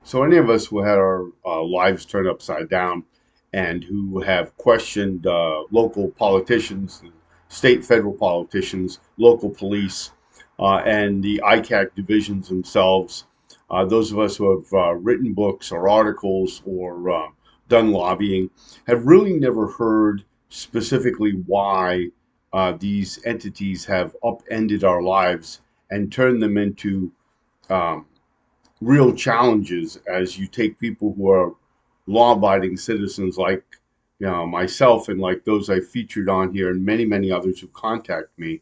So any of us who had our lives turned upside down and who have questioned local politicians, state, federal politicians, local police, and the I.C.A.C divisions themselves, those of us who have written books or articles or done lobbying, have really never heard specifically why these entities have upended our lives and turned them into um, real challenges as you take people who are law-abiding citizens like myself and like those I featured on here and many, many others who contact me,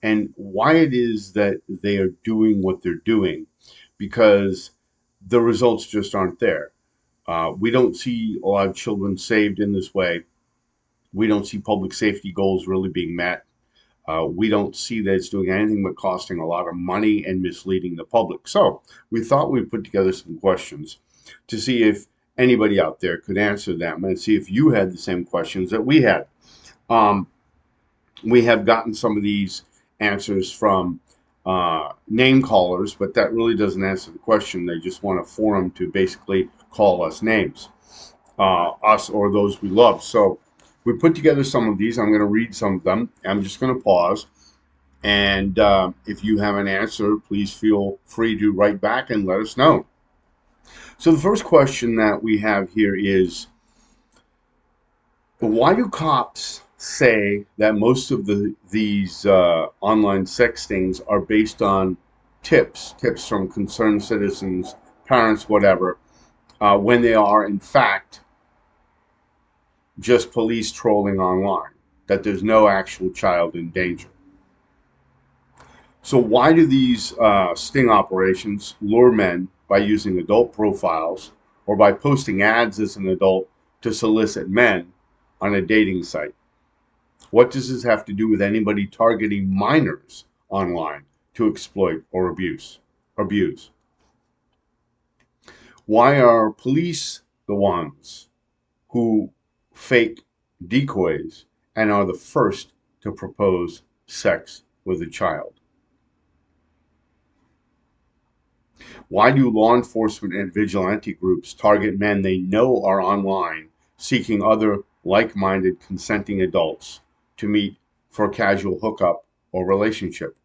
and why it is that they are doing what they're doing, because the results just aren't there. We don't see a lot of children saved in this way. We don't see public safety goals really being met. We don't see that it's doing anything but costing a lot of money and misleading the public. So we thought we'd put together some questions to see if anybody out there could answer them and see if you had the same questions that we had. Um, we have gotten some of these answers from name callers, but that really doesn't answer the question. They just want a forum to basically call us names, us or those we love. So we put together some of these. I'm going to read some of them. I'm just going to pause. And if you have an answer, please feel free to write back and let us know. So the first question that we have here is, why do cops say that most of these online sextings are based on tips from concerned citizens, parents, whatever, when they are in fact just police trolling online, that there's no actual child in danger? So why do these sting operations lure men by using adult profiles or by posting ads as an adult to solicit men on a dating site? What does this have to do with anybody targeting minors online to exploit or abuse? Why are police the ones who fake decoys and are the first to propose sex with a child? Why do law enforcement and vigilante groups target men they know are online seeking other like minded consenting adults to meet for a casual hookup or relationship?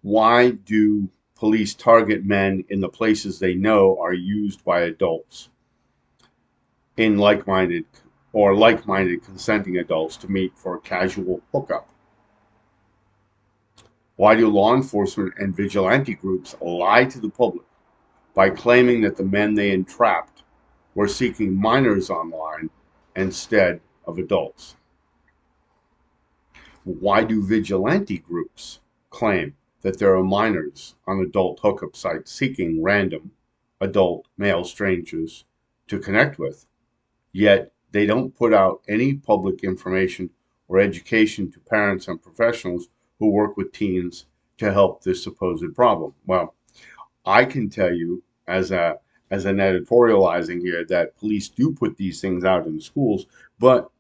Why do police target men in the places they know are used by adults in like minded consenting adults to meet for a casual hookup? Why do law enforcement and vigilante groups lie to the public by claiming that the men they entrapped were seeking minors online instead of adults? Why do vigilante groups claim that there are minors on adult hookup sites seeking random adult male strangers to connect with, yet they don't put out any public information or education to parents and professionals who work with teens to help this supposed problem? Well, I can tell you as an editorializing here that police do put these things out in schools, but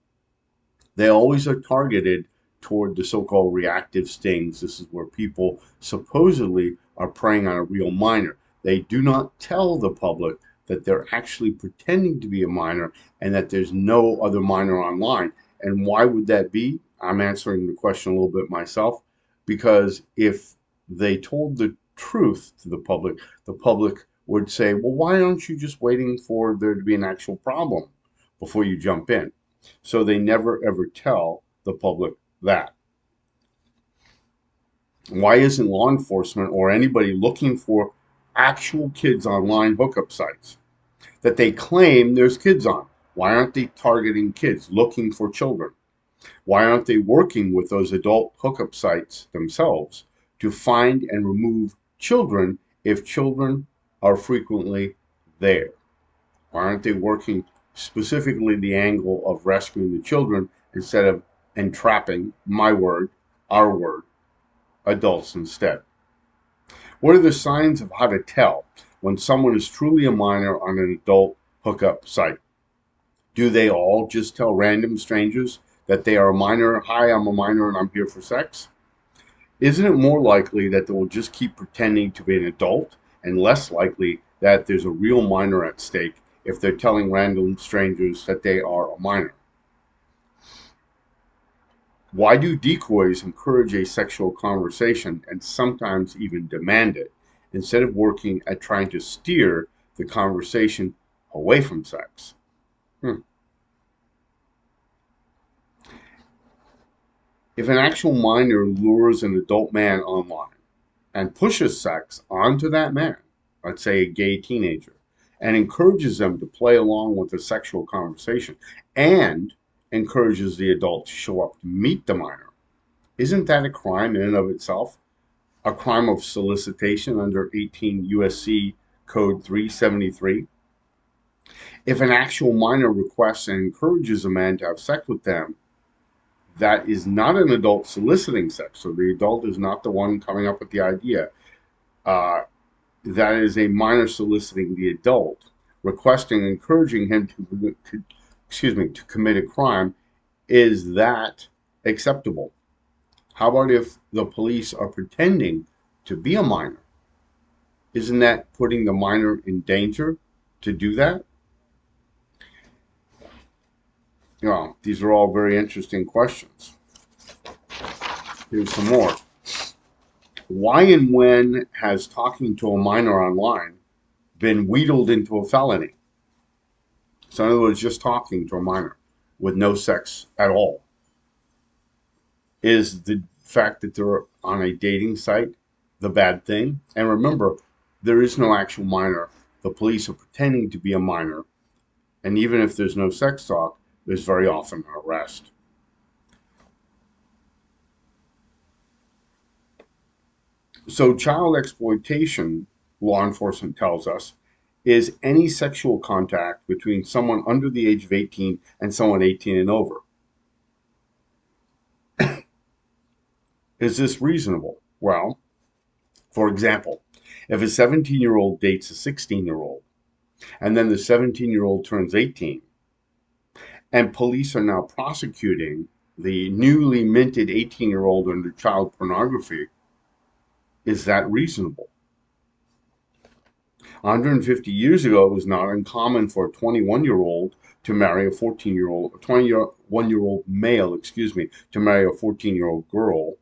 they always are targeted toward the so-called reactive stings. This is where people supposedly are preying on a real minor. They do not tell the public that they're actually pretending to be a minor and that there's no other minor online. And why would that be? I'm answering the question a little bit myself, because if they told the truth to the public would say, well, why aren't you just waiting for there to be an actual problem before you jump in? So they never ever tell the public that. Why isn't law enforcement or anybody looking for actual kids online hookup sites that they claim there's kids on? Why aren't they targeting kids looking for children? Why aren't they working with those adult hookup sites themselves to find and remove children if children are frequently there? Why aren't they working specifically the angle of rescuing the children instead of entrapping, my word, our word, adults instead? What are the signs of how to tell when someone is truly a minor on an adult hookup site? Do they all just tell random strangers that they are a minor? Hi, I'm a minor and I'm here for sex. Isn't it more likely that they will just keep pretending to be an adult and less likely that there's a real minor at stake if they're telling random strangers that they are a minor. Why do decoys encourage a sexual conversation and sometimes even demand it, instead of working at trying to steer the conversation away from sex? Hmm. If an actual minor lures an adult man online and pushes sex onto that man, let's say a gay teenager, and encourages them to play along with the sexual conversation and encourages the adult to show up to meet the minor, isn't that a crime in and of itself? A crime of solicitation under 18 U.S.C. Code 373? If an actual minor requests and encourages a man to have sex with them, that is not an adult soliciting sex. So the adult is not the one coming up with the idea. Uh, that is a minor soliciting the adult, requesting and encouraging him to commit a crime. Is that acceptable? How about if the police are pretending to be a minor? Isn't that putting the minor in danger to do that? These are all very interesting questions. Here's some more. Why and when has talking to a minor online been wheedled into a felony? So, in other words, just talking to a minor with no sex at all. Is the fact that they're on a dating site the bad thing? And remember, there is no actual minor. The police are pretending to be a minor. And even if there's no sex talk, there's very often an arrest. So, child exploitation, law enforcement tells us, is any sexual contact between someone under the age of 18 and someone 18 and over. Is this reasonable? Well, for example, if a 17-year-old dates a 16-year-old and then the 17-year-old turns 18 and police are now prosecuting the newly minted 18-year-old under child pornography, is that reasonable? 150 years ago, it was not uncommon for a 21-year-old to marry a 14-year-old, a 21-year-old male, to marry a 14-year-old girl,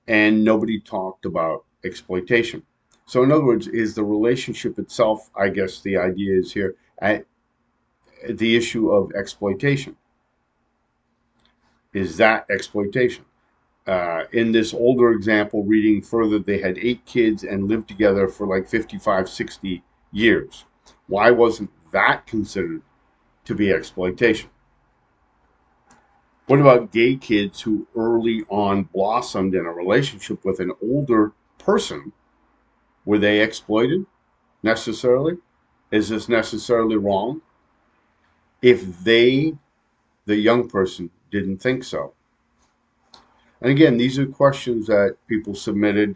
and nobody talked about exploitation. So, in other words, is the relationship itself, I guess the idea is here, at the issue of exploitation. Is that exploitation? In this older example, reading further, they had 8 kids and lived together for like 55, 60 years. Why wasn't that considered to be exploitation? What about gay kids who early on blossomed in a relationship with an older person? Were they exploited necessarily? Is this necessarily wrong? If they, the young person, didn't think so. And again, these are questions that people submitted,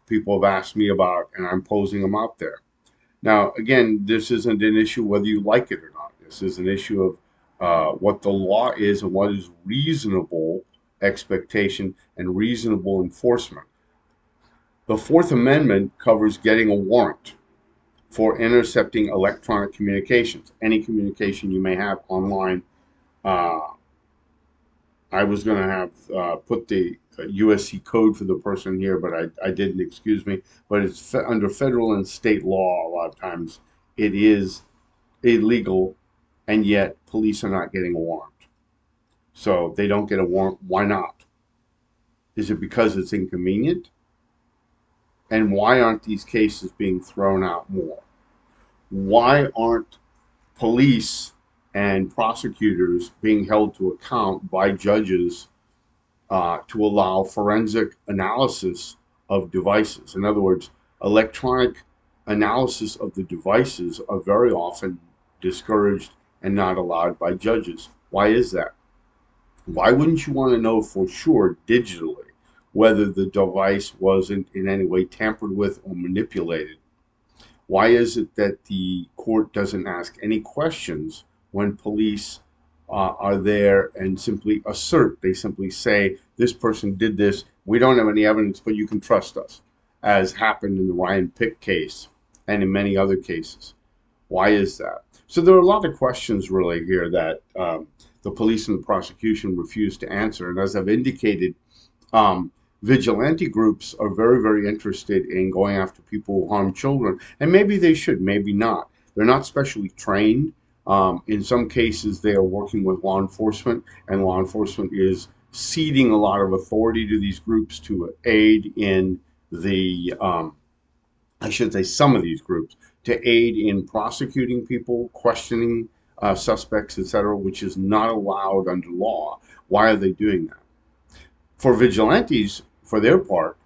people have asked me about, and I'm posing them out there. Now, again, this isn't an issue whether you like it or not. This is an issue of what the law is and what is reasonable expectation and reasonable enforcement. The Fourth Amendment covers getting a warrant for intercepting electronic communications, any communication you may have online. Uh, I was going to have put the USC code for the person here, but I didn't, excuse me. But it's under federal and state law, a lot of times it is illegal, and yet police are not getting a warrant. So they don't get a warrant. Why not? Is it because it's inconvenient? And why aren't these cases being thrown out more? Why aren't police and prosecutors being held to account by judges to allow forensic analysis of devices? In other words, electronic analysis of the devices are very often discouraged and not allowed by judges. Why is that? Why wouldn't you want to know for sure digitally whether the device wasn't in any way tampered with or manipulated? Why is it that the court doesn't ask any questions when police are there and simply assert? They simply say, this person did this. We don't have any evidence, but you can trust us. as happened in the Ryan Pitt case and in many other cases. Why is that? So there are a lot of questions really here that the police and the prosecution refuse to answer. And as I've indicated, um, vigilante groups are very, very interested in going after people who harm children. And maybe they should, maybe not. They're not specially trained. In some cases, they are working with law enforcement, and law enforcement is ceding a lot of authority to these groups to aid in the I should say some of these groups, to aid in prosecuting people, questioning suspects, etc., which is not allowed under law. Why are they doing that? For vigilantes, for their part,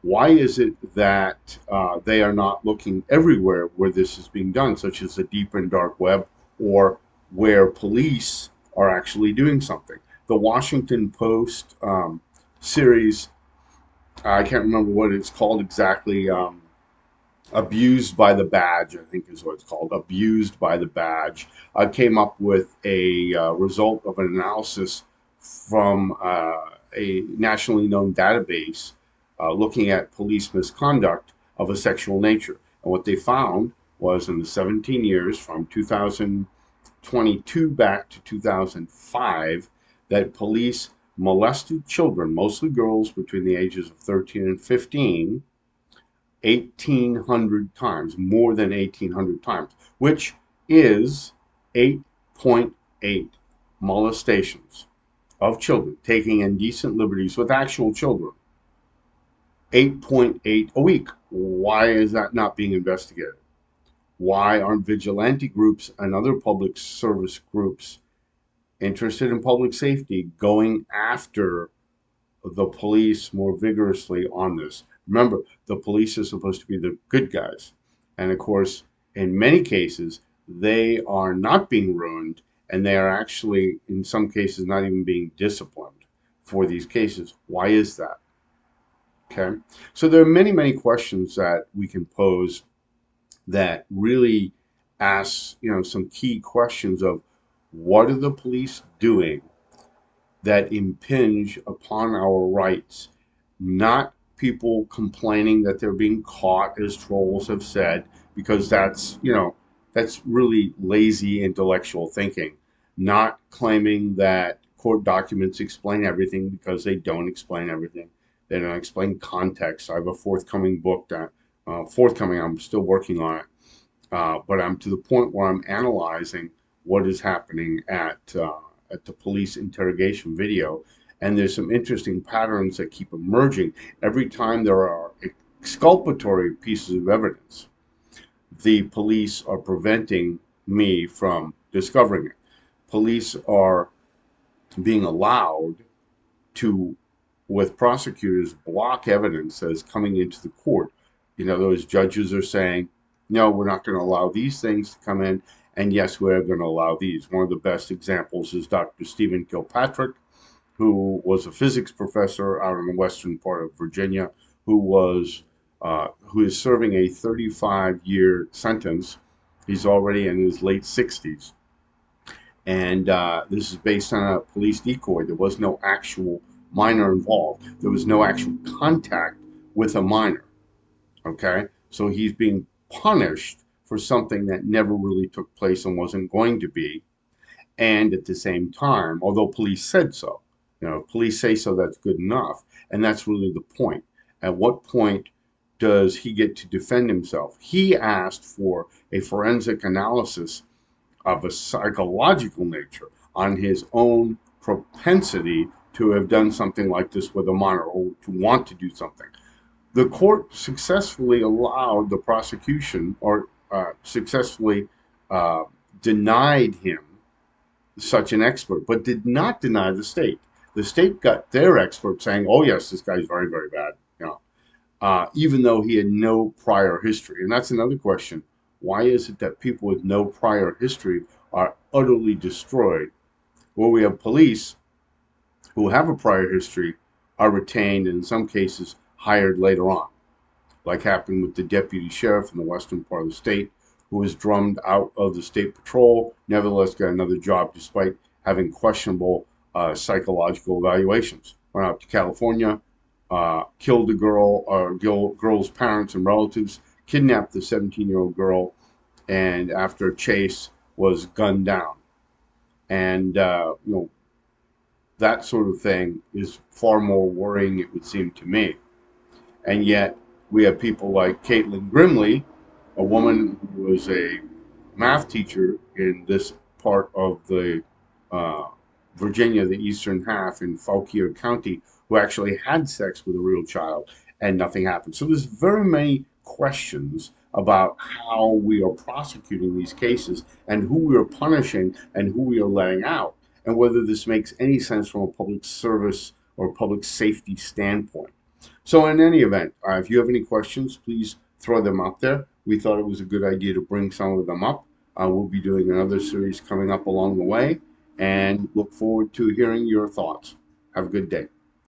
why is it that they are not looking everywhere where this is being done, such as the deep and dark web, or where police are actually doing something? The Washington Post series, I can't remember what it's called exactly. Abused by the Badge, I think is what it's called. Abused by the Badge came up with a result of an analysis from a nationally known database looking at police misconduct of a sexual nature. And what they found was in the 17 years from 2022 back to 2005 that police molested children, mostly girls between the ages of 13 and 15, 1,800 times, more than 1,800 times, which is 8.8 molestations of children, taking indecent liberties with actual children. 8.8 a week. Why is that not being investigated? Why aren't vigilante groups and other public service groups interested in public safety going after the police more vigorously on this? Remember, the police are supposed to be the good guys. And of course, in many cases, they are not being ruined, and they are actually, in some cases, not even being disciplined for these cases. Why is that? Okay. So there are many, many questions that we can pose that really ask, some key questions of what are the police doing that impinge upon our rights, not people complaining that they're being caught, as trolls have said, because that's really lazy intellectual thinking. Not claiming that court documents explain everything because they don't explain everything. They don't explain context. I have a forthcoming book that forthcoming. I'm still working on it, but I'm to the point where I'm analyzing what is happening at the police interrogation video, and there's some interesting patterns that keep emerging every time there are exculpatory pieces of evidence. The police are preventing me from discovering it. Police are being allowed to, with prosecutors, block evidence that is coming into the court. Those judges are saying, no, we're not going to allow these things to come in, and yes, we're going to allow these. One of the best examples is Dr. Stephen Kilpatrick, who was a physics professor out in the western part of Virginia, who is serving a 35-year sentence. He's already in his late 60s, and this is based on a police decoy. There was no actual minor involved. There was no actual contact with a minor. Okay, so he's being punished for something that never really took place and wasn't going to be. And at the same time, although police said so, police say so, that's good enough. And that's really the point. At what point does he get to defend himself? He asked for a forensic analysis of a psychological nature on his own propensity to have done something like this with a minor, or to want to do something. The court successfully allowed the prosecution, or successfully denied him such an expert, but did not deny the state. The state got their expert saying, "Oh yes, this guy's very, very bad," even though he had no prior history. And that's another question: why is it that people with no prior history are utterly destroyed, where we have police who have a prior history are retained, and in some cases hired later on, like happened with the deputy sheriff in the western part of the state, who was drummed out of the state patrol, nevertheless got another job despite having questionable psychological evaluations. Went out to California, killed a girl or girl's parents and relatives, kidnapped the 17-year-old girl, and after a chase was gunned down. And that sort of thing is far more worrying, it would seem to me. And yet we have people like Caitlin Grimley, a woman who was a math teacher in this part of the uh, Virginia, the eastern half in Fauquier County, who actually had sex with a real child and nothing happened. So there's very many questions about how we are prosecuting these cases and who we are punishing and who we are letting out, and whether this makes any sense from a public service or public safety standpoint. So, in any event, if you have any questions, please throw them out there. We thought it was a good idea to bring some of them up. We'll be doing another series coming up along the way and look forward to hearing your thoughts. Have a good day.